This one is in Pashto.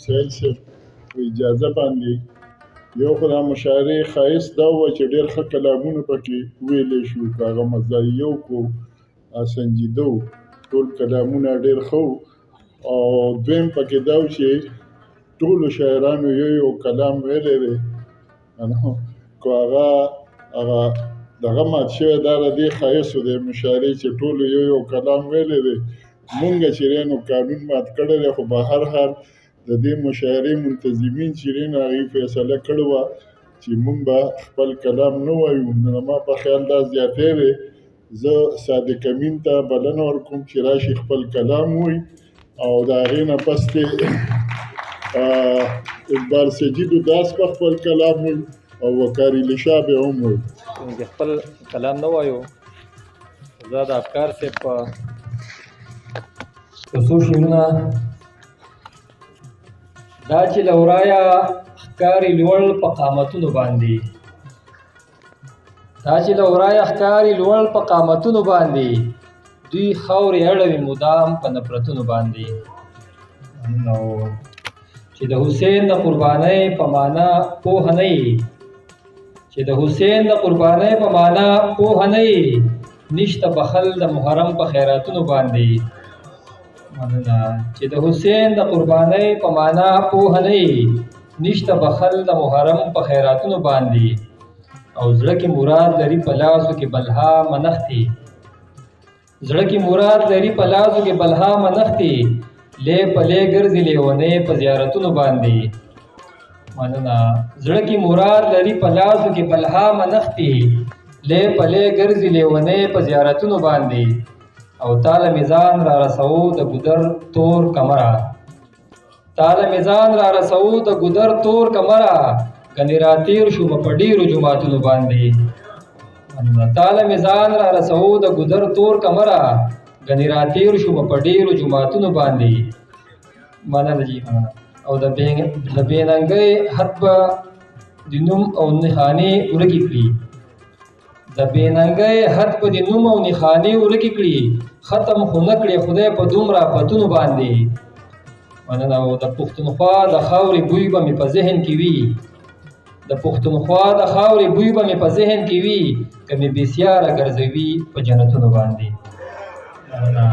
سهیل صاحب په اجازه باندې یو خو دا مشاعرې ښایست دا وه چې ډېر ښه کلامونه پکې ویلی شو، که هغه مزاحیه و که سنجیده و، ټول کلامونه ډېر ښه و. او دویم پکې دا و چې ټولو شاعرانو یو کلام ویلی دی، نو که هغه دغه مات شوی دا د دې ښایستو دی مشاعرې چې ټولو یو کلام ویلی دی. مونږ چې دی نو قانون مات کړی دی، خو به هر حال د دې مشاعرې منتظمین چې دی نو هغوی فیصله کړې وه چې مونږ به خپل کلام نه وایو. نو زما په خیال دا زیاتی دی. زه صادق امین ته بلنه ورکوم چې راشي خپل کلام ووایي، او د هغې نه پس دی اقبال سجید داس په خپل کلام وایي او وقار علی شاه به هم وایي. چې خپل کلام نه وایو، زه د افکار صاحب په څو شعرونه دا چې له ورایه ښکاري لوړ په قامتونو باندې، دا چې له ورایه ښکاري لوړ په قامتونو باندې، دوی خاورې اړوي مدام په نفرتونو باندې. نو چې د حسین د قربانۍ په معنا پوهه نه یې، چې د حسین د قربانۍ په معنا پوهه نه یې، نشته بخل د محرم په خیراتونو باندې. چې د حسین د قربانۍ په معنا پوهه نه یې، نشته بخل د محرم په خیراتونو باندې. او زړه کې مراد لري په لاسو کې بلها منښتې، زړه کې مراد لري په لاسو کې بلها منښتې، لې په لې ګرځي لیونۍ په زیارتونو باندې. مننه. زړه کې مراد لري په لاسو کې بلها منښتې، لې په لې ګرځي لیونۍ په زیارتونو باندې. او تاله میزان را رسو د ګودر تور کمره، تاله میزان را رسو د ګودر تور کمره، کنې راتیر شومه په ډېرو جوماتونو باندې. تاله میزان را رسو د ګودر تور کمره، کنې راتیر شومه په ډېرو جوماتونو باندې. مننه جی، مننه. او د بې ننګۍ حد به د نوم او نښانې ورکې کړي، د بې ننګۍ حد به د نوم او نښانې ورکې کړي، ختم خو نه کړې خدای په دومره آفتونو باندې. مننه. او د پښتونخوا د خاورې بوی به مې په ذهن کې وي، د پښتونخوا د خاورې بوی به مې په ذهن کې وي، که مې بېسیاره ګرځوي په جنتونو باندې. مننه.